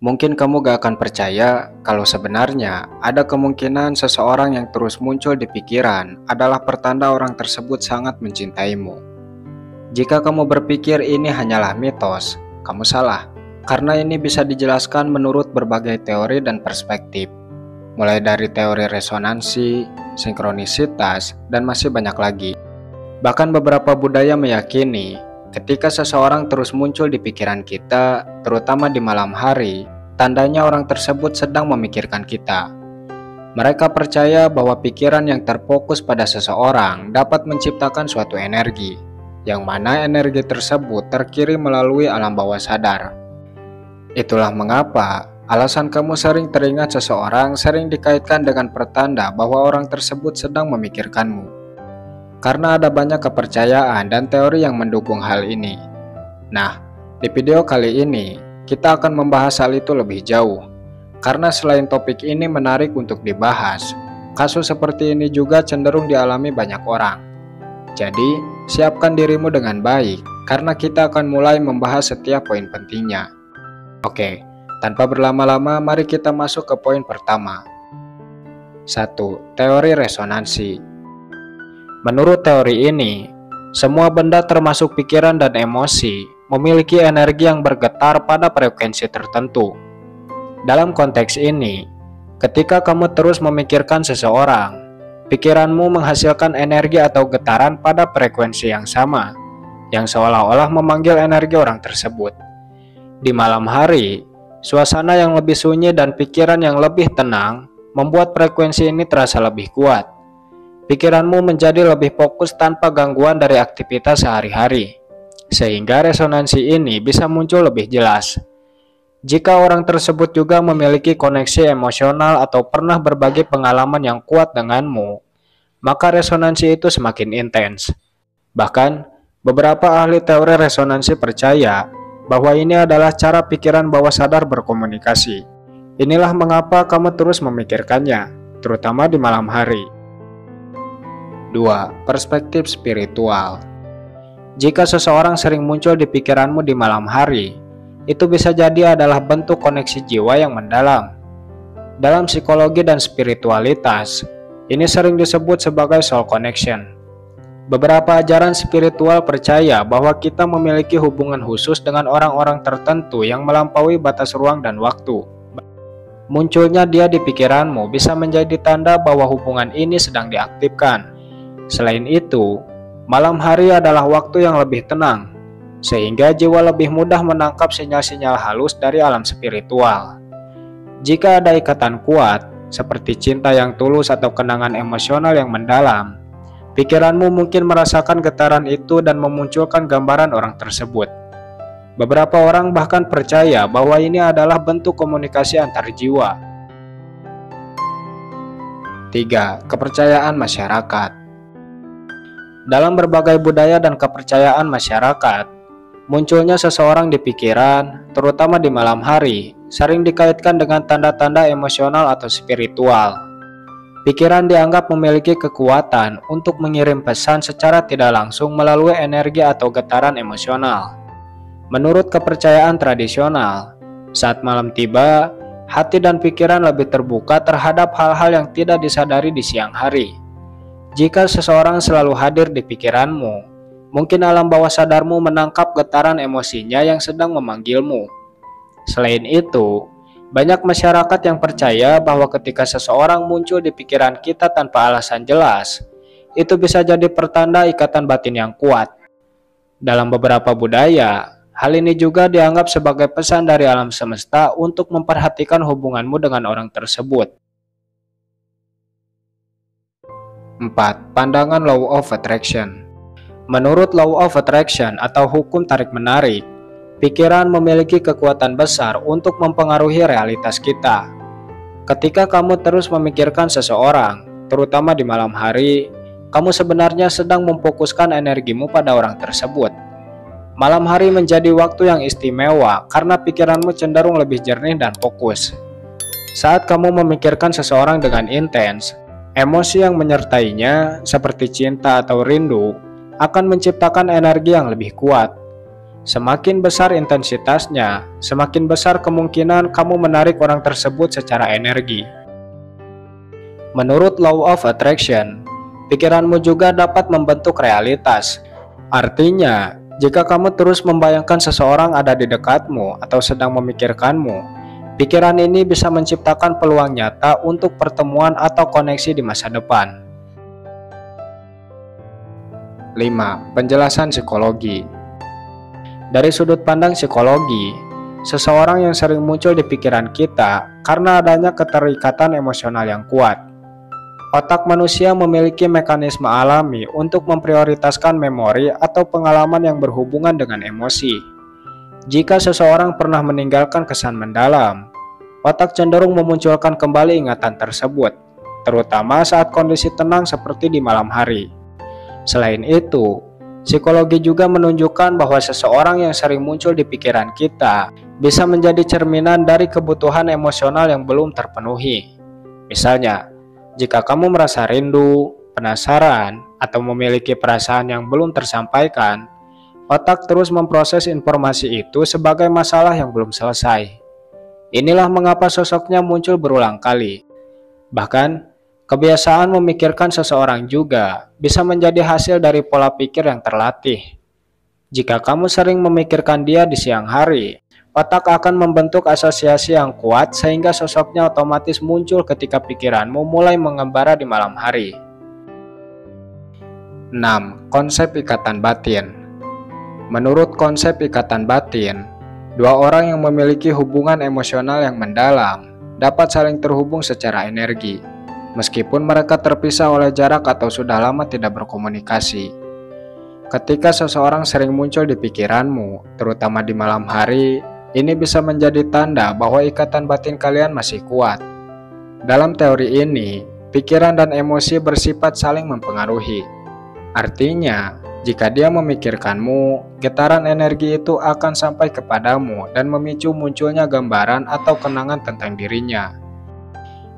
Mungkin kamu gak akan percaya kalau sebenarnya ada kemungkinan seseorang yang terus muncul di pikiran adalah pertanda orang tersebut sangat mencintaimu. Jika kamu berpikir ini hanyalah mitos, kamu salah. Karena ini bisa dijelaskan menurut berbagai teori dan perspektif. Mulai dari teori resonansi, sinkronisitas, dan masih banyak lagi. Bahkan beberapa budaya meyakini ketika seseorang terus muncul di pikiran kita, terutama di malam hari, tandanya orang tersebut sedang memikirkan kita. Mereka percaya bahwa pikiran yang terfokus pada seseorang dapat menciptakan suatu energi, yang mana energi tersebut terkirim melalui alam bawah sadar. Itulah mengapa alasan kamu sering teringat seseorang sering dikaitkan dengan pertanda bahwa orang tersebut sedang memikirkanmu. Karena ada banyak kepercayaan dan teori yang mendukung hal ini. Nah, di video kali ini, kita akan membahas hal itu lebih jauh. Karena selain topik ini menarik untuk dibahas, kasus seperti ini juga cenderung dialami banyak orang. Jadi, siapkan dirimu dengan baik, karena kita akan mulai membahas setiap poin pentingnya. Oke, tanpa berlama-lama, mari kita masuk ke poin pertama. 1. Teori resonansi. Menurut teori ini, semua benda termasuk pikiran dan emosi memiliki energi yang bergetar pada frekuensi tertentu. Dalam konteks ini, ketika kamu terus memikirkan seseorang, pikiranmu menghasilkan energi atau getaran pada frekuensi yang sama, yang seolah-olah memanggil energi orang tersebut. Di malam hari, suasana yang lebih sunyi dan pikiran yang lebih tenang membuat frekuensi ini terasa lebih kuat. Pikiranmu menjadi lebih fokus tanpa gangguan dari aktivitas sehari-hari, sehingga resonansi ini bisa muncul lebih jelas. Jika orang tersebut juga memiliki koneksi emosional atau pernah berbagi pengalaman yang kuat denganmu, maka resonansi itu semakin intens. Bahkan, beberapa ahli teori resonansi percaya bahwa ini adalah cara pikiran bawah sadar berkomunikasi. Inilah mengapa kamu terus memikirkannya, terutama di malam hari. 2. Perspektif spiritual. Jika seseorang sering muncul di pikiranmu di malam hari, itu bisa jadi adalah bentuk koneksi jiwa yang mendalam. Dalam psikologi dan spiritualitas, ini sering disebut sebagai soul connection. Beberapa ajaran spiritual percaya bahwa kita memiliki hubungan khusus dengan orang-orang tertentu yang melampaui batas ruang dan waktu. Munculnya dia di pikiranmu bisa menjadi tanda bahwa hubungan ini sedang diaktifkan. Selain itu, malam hari adalah waktu yang lebih tenang, sehingga jiwa lebih mudah menangkap sinyal-sinyal halus dari alam spiritual. Jika ada ikatan kuat, seperti cinta yang tulus atau kenangan emosional yang mendalam, pikiranmu mungkin merasakan getaran itu dan memunculkan gambaran orang tersebut. Beberapa orang bahkan percaya bahwa ini adalah bentuk komunikasi antar jiwa. 3. Kepercayaan masyarakat. Dalam berbagai budaya dan kepercayaan masyarakat, munculnya seseorang di pikiran, terutama di malam hari, sering dikaitkan dengan tanda-tanda emosional atau spiritual. Pikiran dianggap memiliki kekuatan untuk mengirim pesan secara tidak langsung melalui energi atau getaran emosional. Menurut kepercayaan tradisional, saat malam tiba, hati dan pikiran lebih terbuka terhadap hal-hal yang tidak disadari di siang hari. Jika seseorang selalu hadir di pikiranmu, mungkin alam bawah sadarmu menangkap getaran emosinya yang sedang memanggilmu. Selain itu, banyak masyarakat yang percaya bahwa ketika seseorang muncul di pikiran kita tanpa alasan jelas, itu bisa jadi pertanda ikatan batin yang kuat. Dalam beberapa budaya, hal ini juga dianggap sebagai pesan dari alam semesta untuk memperhatikan hubunganmu dengan orang tersebut. 4. Pandangan Law of Attraction. Menurut Law of Attraction atau hukum tarik-menarik, pikiran memiliki kekuatan besar untuk mempengaruhi realitas kita. Ketika kamu terus memikirkan seseorang, terutama di malam hari, kamu sebenarnya sedang memfokuskan energimu pada orang tersebut. Malam hari menjadi waktu yang istimewa karena pikiranmu cenderung lebih jernih dan fokus. Saat kamu memikirkan seseorang dengan intens, emosi yang menyertainya, seperti cinta atau rindu, akan menciptakan energi yang lebih kuat. Semakin besar intensitasnya, semakin besar kemungkinan kamu menarik orang tersebut secara energi. Menurut Law of Attraction, pikiranmu juga dapat membentuk realitas. Artinya, jika kamu terus membayangkan seseorang ada di dekatmu atau sedang memikirkanmu, pikiran ini bisa menciptakan peluang nyata untuk pertemuan atau koneksi di masa depan. 5. Penjelasan psikologi. Dari sudut pandang psikologi, seseorang yang sering muncul di pikiran kita karena adanya keterikatan emosional yang kuat. Otak manusia memiliki mekanisme alami untuk memprioritaskan memori atau pengalaman yang berhubungan dengan emosi. Jika seseorang pernah meninggalkan kesan mendalam, otak cenderung memunculkan kembali ingatan tersebut, terutama saat kondisi tenang seperti di malam hari. Selain itu, psikologi juga menunjukkan bahwa seseorang yang sering muncul di pikiran kita bisa menjadi cerminan dari kebutuhan emosional yang belum terpenuhi. Misalnya, jika kamu merasa rindu, penasaran, atau memiliki perasaan yang belum tersampaikan, otak terus memproses informasi itu sebagai masalah yang belum selesai. Inilah mengapa sosoknya muncul berulang kali. Bahkan, kebiasaan memikirkan seseorang juga bisa menjadi hasil dari pola pikir yang terlatih. Jika kamu sering memikirkan dia di siang hari, otak akan membentuk asosiasi yang kuat sehingga sosoknya otomatis muncul ketika pikiranmu mulai mengembara di malam hari. 6. Konsep ikatan batin. Menurut konsep ikatan batin, dua orang yang memiliki hubungan emosional yang mendalam dapat saling terhubung secara energi, meskipun mereka terpisah oleh jarak atau sudah lama tidak berkomunikasi. Ketika seseorang sering muncul di pikiranmu, terutama di malam hari, ini bisa menjadi tanda bahwa ikatan batin kalian masih kuat. Dalam teori ini, pikiran dan emosi bersifat saling mempengaruhi. Artinya, jika dia memikirkanmu, getaran energi itu akan sampai kepadamu dan memicu munculnya gambaran atau kenangan tentang dirinya.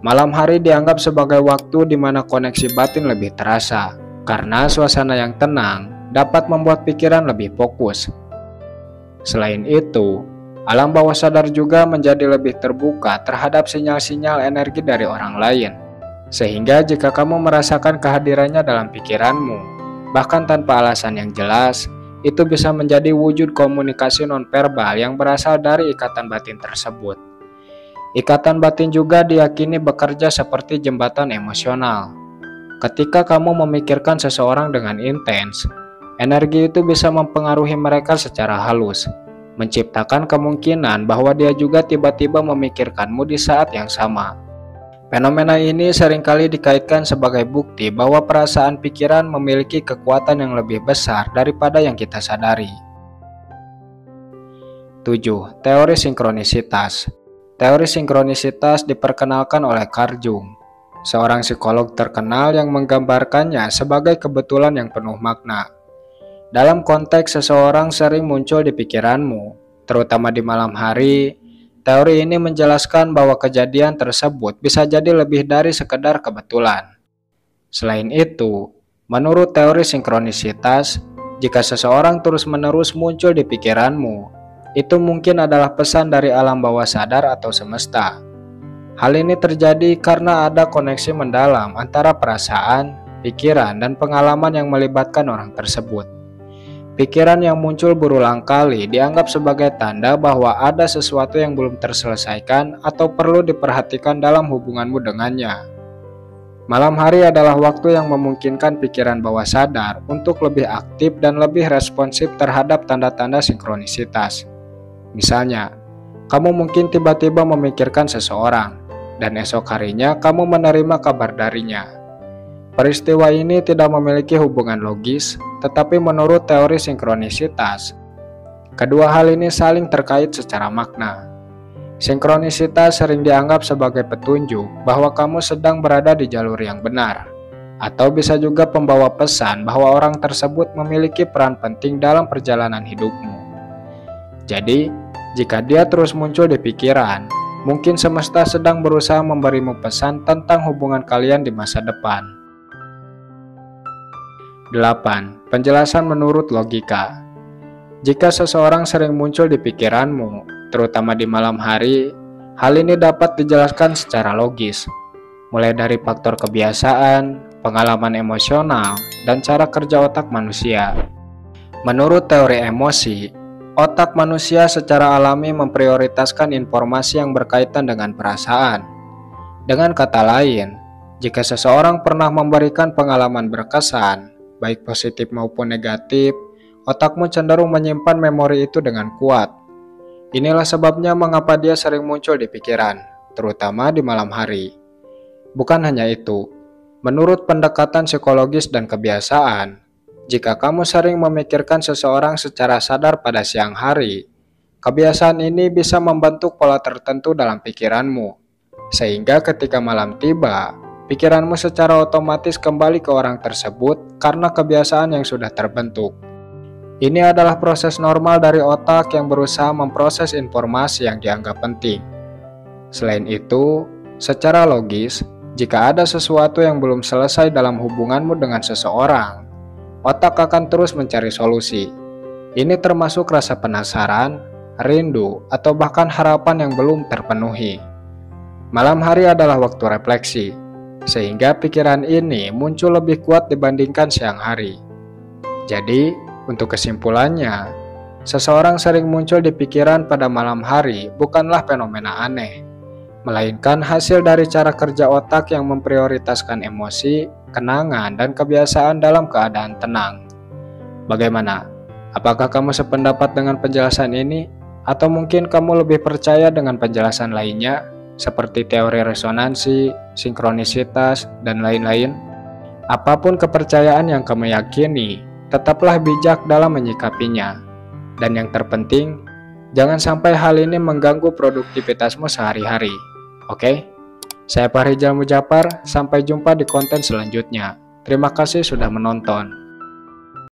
Malam hari dianggap sebagai waktu di mana koneksi batin lebih terasa, karena suasana yang tenang dapat membuat pikiran lebih fokus. Selain itu, alam bawah sadar juga menjadi lebih terbuka terhadap sinyal-sinyal energi dari orang lain. Sehingga jika kamu merasakan kehadirannya dalam pikiranmu, bahkan tanpa alasan yang jelas, itu bisa menjadi wujud komunikasi nonverbal yang berasal dari ikatan batin tersebut. Ikatan batin juga diyakini bekerja seperti jembatan emosional. Ketika kamu memikirkan seseorang dengan intens, energi itu bisa mempengaruhi mereka secara halus, menciptakan kemungkinan bahwa dia juga tiba-tiba memikirkanmu di saat yang sama. Fenomena ini seringkali dikaitkan sebagai bukti bahwa perasaan pikiran memiliki kekuatan yang lebih besar daripada yang kita sadari. 7. Teori sinkronisitas. Teori sinkronisitas diperkenalkan oleh Carl Jung, seorang psikolog terkenal yang menggambarkannya sebagai kebetulan yang penuh makna. Dalam konteks seseorang sering muncul di pikiranmu, terutama di malam hari, teori ini menjelaskan bahwa kejadian tersebut bisa jadi lebih dari sekedar kebetulan. Selain itu, menurut teori sinkronisitas, jika seseorang terus-menerus muncul di pikiranmu, itu mungkin adalah pesan dari alam bawah sadar atau semesta. Hal ini terjadi karena ada koneksi mendalam antara perasaan, pikiran, dan pengalaman yang melibatkan orang tersebut. Pikiran yang muncul berulang kali dianggap sebagai tanda bahwa ada sesuatu yang belum terselesaikan atau perlu diperhatikan dalam hubunganmu dengannya. Malam hari adalah waktu yang memungkinkan pikiran bawah sadar untuk lebih aktif dan lebih responsif terhadap tanda-tanda sinkronisitas. Misalnya, kamu mungkin tiba-tiba memikirkan seseorang, dan esok harinya kamu menerima kabar darinya. Peristiwa ini tidak memiliki hubungan logis, tetapi menurut teori sinkronisitas, kedua hal ini saling terkait secara makna. Sinkronisitas sering dianggap sebagai petunjuk bahwa kamu sedang berada di jalur yang benar, atau bisa juga pembawa pesan bahwa orang tersebut memiliki peran penting dalam perjalanan hidupmu. Jadi, jika dia terus muncul di pikiran, mungkin semesta sedang berusaha memberimu pesan tentang hubungan kalian di masa depan. 8. Penjelasan menurut logika. Jika seseorang sering muncul di pikiranmu, terutama di malam hari, hal ini dapat dijelaskan secara logis, mulai dari faktor kebiasaan, pengalaman emosional, dan cara kerja otak manusia. Menurut teori emosi, otak manusia secara alami memprioritaskan informasi yang berkaitan dengan perasaan. Dengan kata lain, jika seseorang pernah memberikan pengalaman berkesan, baik positif maupun negatif, otakmu cenderung menyimpan memori itu dengan kuat. Inilah sebabnya mengapa dia sering muncul di pikiran, terutama di malam hari. Bukan hanya itu, menurut pendekatan psikologis dan kebiasaan, jika kamu sering memikirkan seseorang secara sadar pada siang hari, kebiasaan ini bisa membentuk pola tertentu dalam pikiranmu, sehingga ketika malam tiba, pikiranmu secara otomatis kembali ke orang tersebut karena kebiasaan yang sudah terbentuk. Ini adalah proses normal dari otak yang berusaha memproses informasi yang dianggap penting. Selain itu, secara logis, jika ada sesuatu yang belum selesai dalam hubunganmu dengan seseorang, otak akan terus mencari solusi. Ini termasuk rasa penasaran, rindu, atau bahkan harapan yang belum terpenuhi. Malam hari adalah waktu refleksi, sehingga pikiran ini muncul lebih kuat dibandingkan siang hari. Jadi, untuk kesimpulannya, seseorang sering muncul di pikiran pada malam hari bukanlah fenomena aneh, melainkan hasil dari cara kerja otak yang memprioritaskan emosi, kenangan, dan kebiasaan dalam keadaan tenang. Bagaimana? Apakah kamu sependapat dengan penjelasan ini? Atau mungkin kamu lebih percaya dengan penjelasan lainnya, seperti teori resonansi, sinkronisitas, dan lain-lain? Apapun kepercayaan yang kamu yakini, tetaplah bijak dalam menyikapinya. Dan yang terpenting, jangan sampai hal ini mengganggu produktivitasmu sehari-hari. Oke? Saya Fahrizal Mujafar, sampai jumpa di konten selanjutnya. Terima kasih sudah menonton.